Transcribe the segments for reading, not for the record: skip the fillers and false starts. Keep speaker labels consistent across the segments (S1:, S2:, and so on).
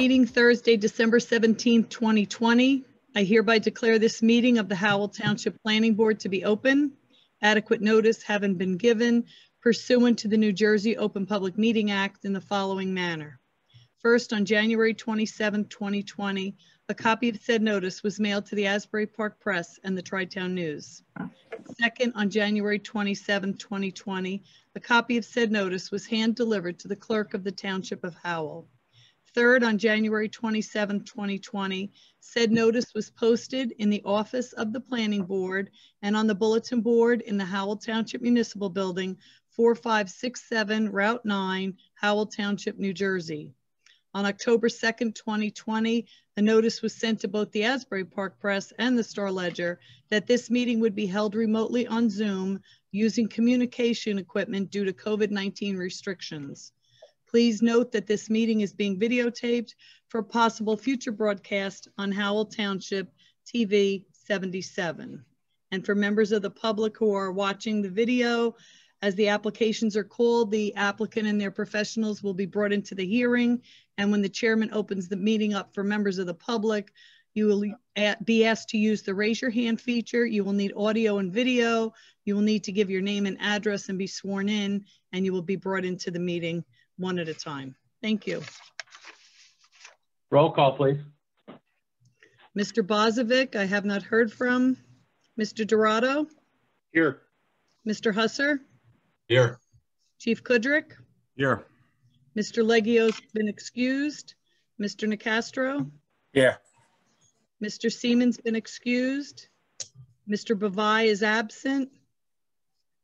S1: meeting Thursday, December 17th, 2020. I hereby declare this meeting of the Howell Township Planning Board to be open. Adequate notice having been given pursuant to the New Jersey Open Public Meeting Act in the following manner. First, on January 27th, 2020, a copy of said notice was mailed to the Asbury Park Press and the Tri-Town News. Second, on January 27th, 2020, a copy of said notice was hand-delivered to the clerk of the Township of Howell. Third, on January 27th, 2020, said notice was posted in the office of the Planning Board and on the bulletin board in the Howell Township Municipal Building, 4567 Route 9, Howell Township, New Jersey. On October 2nd, 2020, a notice was sent to both the Asbury Park Press and the Star Ledger that this meeting would be held remotely on Zoom using communication equipment due to COVID-19 restrictions. Please note that this meeting is being videotaped for possible future broadcast on Howell Township TV 77. And for members of the public who are watching the video, as the applications are called, the applicant and their professionals will be brought into the hearing. And when the chairman opens the meeting up for members of the public, you will be asked to use the raise your hand feature. You will need audio and video. You will need to give your name and address and be sworn in, and you will be brought into the meeting one at a time. Thank you.
S2: Roll call, please.
S1: Mr. Bozovic, I have not heard from. Mr. Dorado?
S3: Here.
S1: Mr. Husser?
S3: Here.
S1: Chief Kudrick?
S3: Here.
S1: Mr. Leggio's been excused. Mr. Nicastro?
S3: Here.
S1: Mr. Seaman's been excused. Mr. Bavai is absent.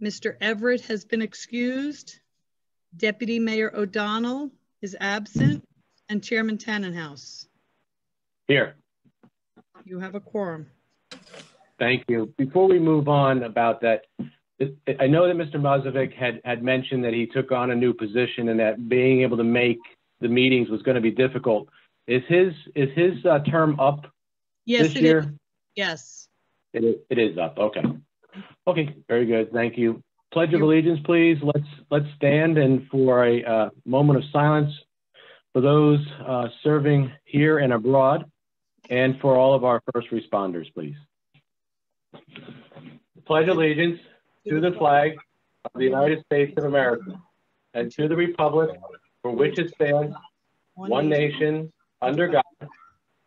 S1: Mr. Everett has been excused. Deputy Mayor O'Donnell is absent. And Chairman Tannenhouse.
S2: Here.
S1: You have a quorum.
S2: Thank you. Before we move on about that, I know that Mr. Bozovic had mentioned that he took on a new position and that being able to make the meetings was going to be difficult. Is his term up this year?
S1: Is. Yes.
S2: It is up. Okay. Okay. Very good. Thank you. Pledge of allegiance, please. Let's stand and for a moment of silence for those serving here and abroad, and for all of our first responders, please. Pledge allegiance to the flag of the United States of America and to the republic for which it stands, one nation, under God,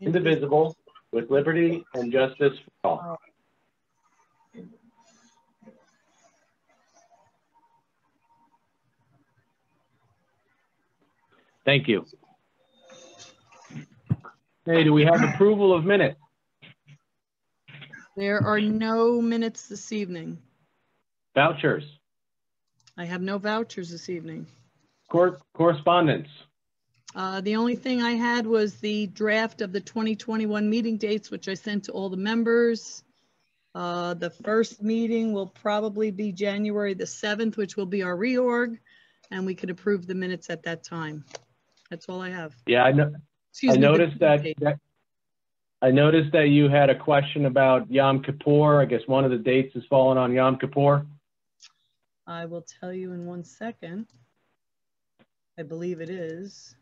S2: indivisible, with liberty and justice for all. Thank you. Hey, do we have approval of minutes?
S1: There are no minutes this evening.
S2: Vouchers?
S1: I have no vouchers this evening.
S2: Correspondence?
S1: The only thing I had was the draft of the 2021 meeting dates, which I sent to all the members. The first meeting will probably be January the 7th, which will be our reorg, and we could approve the minutes at that time. That's all I have.
S2: Yeah, I know. I noticed that you had a question about Yom Kippur. I guess one of the dates is falling on Yom Kippur.
S1: I will tell you in 1 second. I believe it is.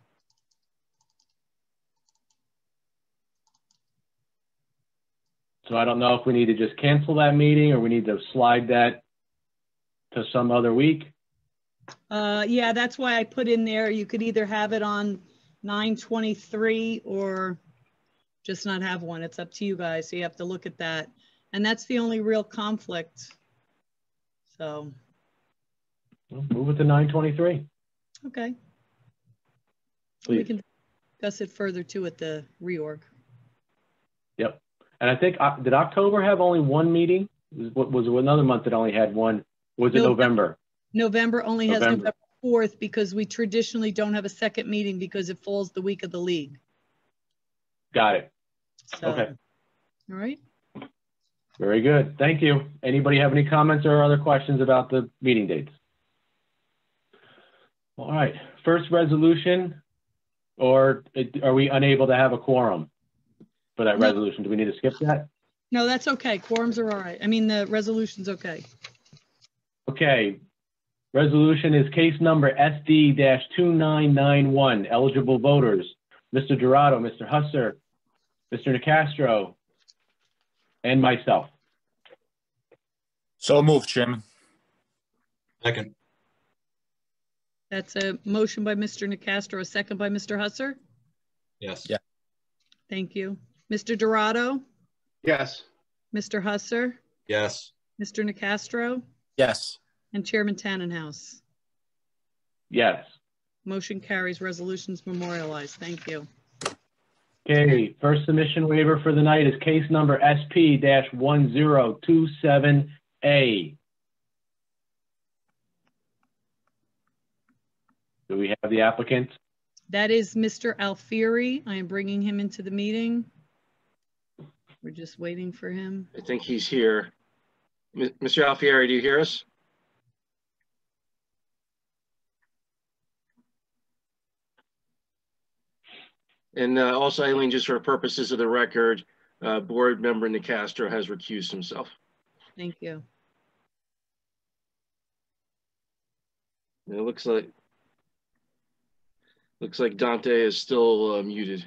S2: So I don't know if we need to just cancel that meeting or we need to slide that to some other week.
S1: Yeah, that's why I put in there, you could either have it on 9/23 or just not have one. It's up to you guys. So you have to look at that. And that's the only real conflict. So.
S2: We'll move it to 9/23.
S1: Okay.
S2: Please.
S1: We can discuss it further too at the reorg.
S2: Yep. And I think, did October have only one meeting? Was it another month that only had one? Was it November?
S1: November only has November 4th because we traditionally don't have a second meeting because it falls the week of the league.
S2: Got it.
S1: So,
S2: okay.
S1: All right.
S2: Very good. Thank you. Anybody have any comments or other questions about the meeting dates? All right. First resolution, or are we unable to have a quorum for that resolution? Do we need to skip that?
S1: No, that's okay. Quorums are all right. I mean, the resolution's okay.
S2: Okay. Resolution is case number SD-2991. Eligible voters Mr. Dorado, Mr. Husser, Mr. Nicastro, and myself.
S3: So moved, Chairman. Second.
S1: That's a motion by Mr. Nicastro, a second by Mr. Husser.
S3: Yes.
S4: Yeah.
S1: Thank you. Mr. Dorado,
S3: Yes.
S1: Mr. Husser,
S3: Yes.
S1: Mr. Nicastro,
S4: Yes.
S1: and Chairman Tannenhouse.
S2: Yes.
S1: Motion carries. Resolutions memorialized. Thank you.
S2: Okay, first submission waiver for the night is case number SP-1027A. Do we have the applicant?
S1: That is Mr. Alfieri. I am bringing him into the meeting. We're just waiting for him.
S5: I think he's here. Mr. Alfieri, do you hear us? And also, Eileen, just for purposes of the record, board member Nicastro has recused himself.
S1: Thank you.
S5: And it looks like Dante is still muted.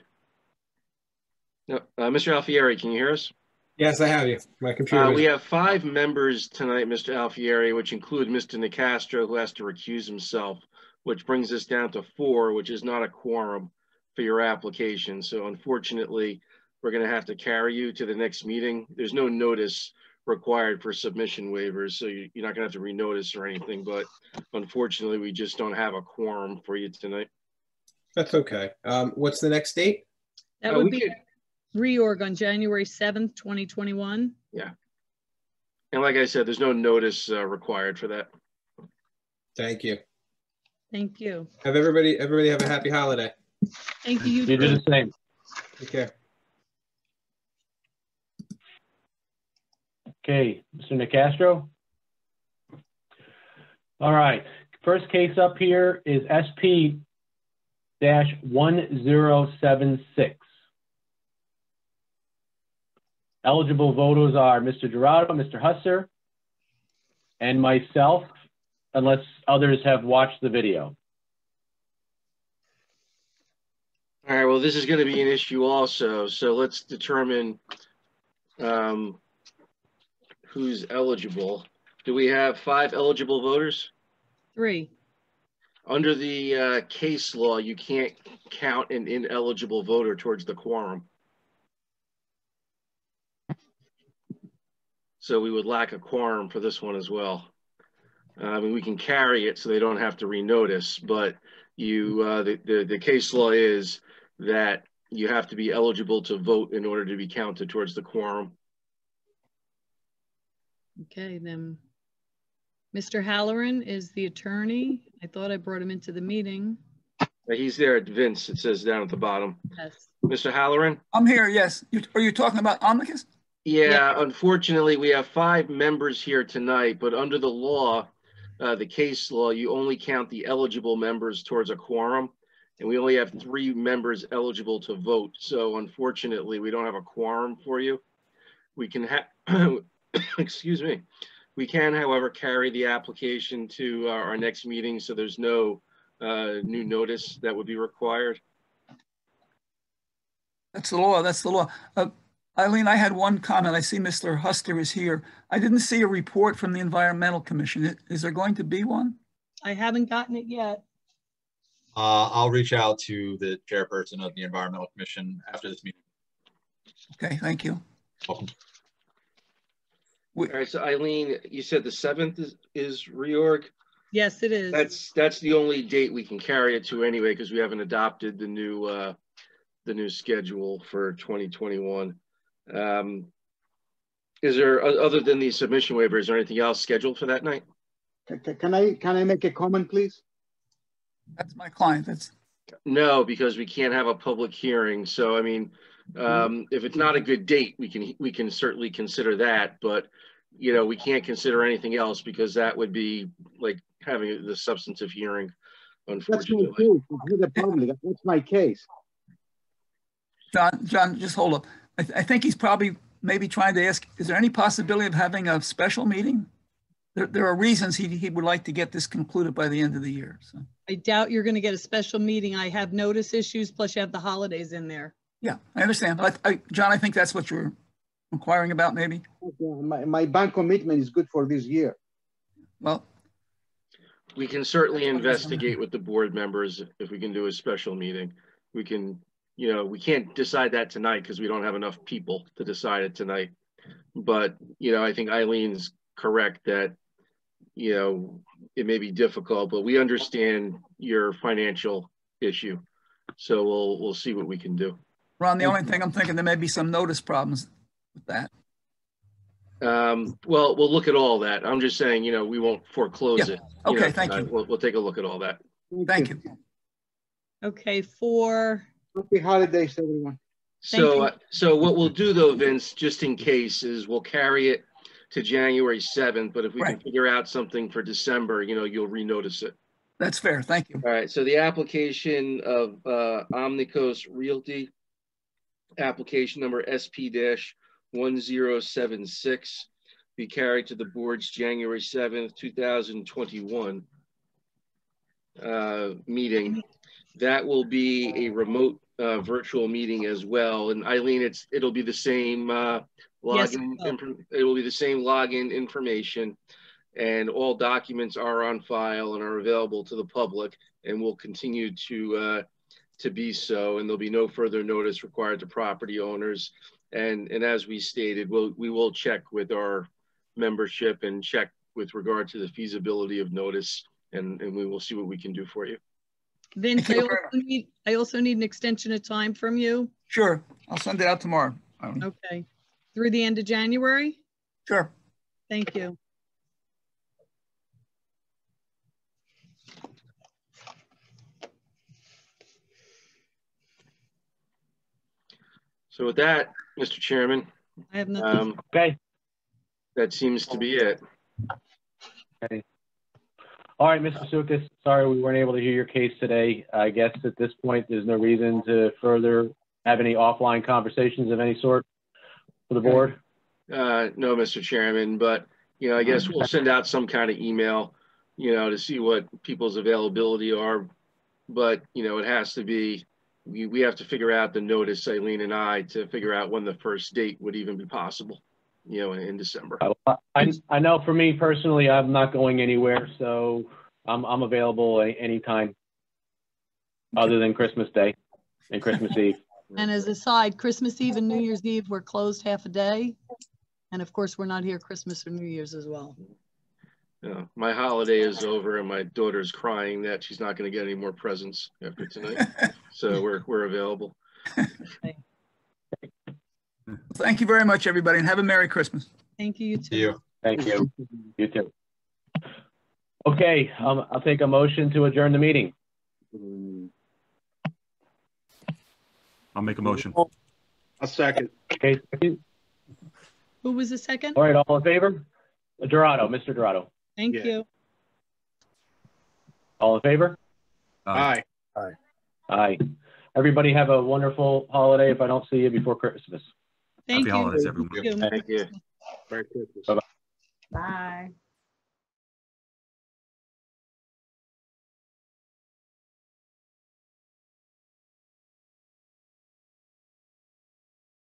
S5: No, Mr. Alfieri, can you hear us?
S6: Yes, I have you. My computer.
S5: We have 5 members tonight, Mr. Alfieri, which include Mr. Nicastro, who has to recuse himself, which brings us down to 4, which is not a quorum for your application. So unfortunately, we're going to have to carry you to the next meeting. There's no notice required for submission waivers, so you're not going to have to renotice or anything, but unfortunately, we just don't have a quorum for you tonight.
S6: That's okay. What's the next date?
S1: That would be reorg on January 7th, 2021.
S5: Yeah. And like I said, there's no notice required for that.
S6: Thank you.
S1: Thank you.
S6: Have everybody have a happy holiday.
S1: Thank you.
S2: You do the same.
S6: Take care.
S2: Okay, Mr. Nicastro. All right, first case up here is SP-1076. Eligible voters are Mr. Dorado, Mr. Husser, and myself, unless others have watched the video.
S5: All right, well, this is going to be an issue also. So let's determine who's eligible. Do we have 5 eligible voters?
S1: 3.
S5: Under the case law, you can't count an ineligible voter towards the quorum. So we would lack a quorum for this one as well. I mean, we can carry it so they don't have to renotice, but the case law is that you have to be eligible to vote in order to be counted towards the quorum.
S1: Okay, then Mr. Halloran is the attorney. I thought I brought him into the meeting.
S5: He's there at Vince, it says down at the bottom.
S1: Yes.
S5: Mr. Halloran?
S7: I'm here, yes. Are you talking about amicus?
S5: Yeah, unfortunately, we have 5 members here tonight, but under the law, the case law, you only count the eligible members towards a quorum, and we only have 3 members eligible to vote. So unfortunately, we don't have a quorum for you. We can have, excuse me, we can, however, carry the application to our next meeting, so there's no new notice that would be required.
S7: That's the law, that's the law. Eileen, I had one comment. I see Mr. Huster is here. I didn't see a report from the Environmental Commission. Is there going to be one?
S1: I haven't gotten it yet.
S3: I'll reach out to the chairperson of the Environmental Commission after this meeting.
S7: Okay, thank you.
S3: Welcome.
S5: All right, so Eileen, you said the 7th is reorg?
S1: Yes, it is.
S5: That's the only date we can carry it to anyway, because we haven't adopted the new schedule for 2021. Is there, other than the submission waiver, is there anything else scheduled for that night?
S8: Can I make a comment, please?
S7: That's my client.
S5: No, because we can't have a public hearing. So I mean, if it's not a good date, we can certainly consider that, but you know, we can't consider anything else because that would be like having the substantive hearing, unfortunately.
S8: That's my case.
S7: John, just hold up. I think he's probably maybe trying to ask, is there any possibility of having a special meeting? there are reasons he would like to get this concluded by the end of the year. So
S1: I doubt you're going to get a special meeting. I have notice issues, plus you have the holidays in there.
S7: yeah, I understand. John, I think that's what you're inquiring about, maybe.
S8: My bank commitment is good for this year.
S7: Well,
S5: We can certainly investigate with the board members if we can do a special meeting. We can, you know, we can't decide that tonight because we don't have enough people to decide it tonight. But, you know, I think Eileen's correct that, you know, it may be difficult, but we understand your financial issue. So we'll see what we can do.
S7: Ron, the only thing I'm thinking, there may be some notice problems with that.
S5: Well, we'll look at all that. I'm just saying, you know, we won't foreclose it.
S7: Okay, thank you.
S5: We'll take a look at all that.
S7: Thank you.
S1: Okay, for,
S8: Happy holidays, everyone.
S5: So, so what we'll do though, Vince, just in case, is we'll carry it to January 7th, but if we can
S7: Right.
S5: figure out something for December, you know, you'll renotice it.
S7: That's fair. Thank you.
S5: All right, so the application of Omnicos Realty, application number SP-1076, be carried to the board's January 7th, 2021 meeting. That will be a remote virtual meeting as well. And Eileen, it'll be the same login. It will be the same login information, and all documents are on file and are available to the public, and will continue to be so. And there'll be no further notice required to property owners. And as we stated, we will check with our membership and check with regard to the feasibility of notice, and we will see what we can do for you.
S1: Vince, I also need an extension of time from you.
S7: Sure. I'll send it out tomorrow.
S1: Okay. Through the end of January?
S7: Sure.
S1: Thank you.
S5: So with that, Mr. Chairman,
S1: I have nothing.
S2: Okay.
S5: That seems to be it.
S2: Okay. All right, Mr. Sukas, sorry we weren't able to hear your case today. I guess at this point, there's no reason to further have any offline conversations of any sort for the board?
S5: No, Mr. Chairman, but, you know, I guess we'll send out some kind of email, you know, to see what people's availability are. But, you know, it has to be, we have to figure out the notice, Eileen and I, to figure out when the first date would even be possible, you know, in December.
S2: I know for me personally, I'm not going anywhere, so I'm available anytime other than Christmas Day and Christmas Eve.
S1: And as a side, Christmas Eve and New Year's Eve, we're closed half a day. And of course, we're not here Christmas or New Year's as well.
S5: Yeah, my holiday is over and my daughter's crying that she's not going to get any more presents after tonight. So we're available.
S7: Thank you very much, everybody, and have a Merry Christmas.
S1: Thank you, you too.
S2: Thank you. You too. Okay, I'll take a motion to adjourn the meeting.
S4: I'll make a motion.
S8: A second.
S2: Okay, second.
S1: Who was the second?
S2: All right, all in favor? Dorado, Mr. Dorado.
S1: Thank
S8: Yeah.
S1: you.
S2: All in favor?
S8: Aye.
S2: Aye. Everybody have a wonderful holiday if I don't see you before Christmas.
S1: Thank
S4: Happy
S1: you.
S4: holidays, everyone.
S1: Thank you.
S5: Thank you.
S8: Merry Christmas.
S2: Bye-bye.
S1: Bye.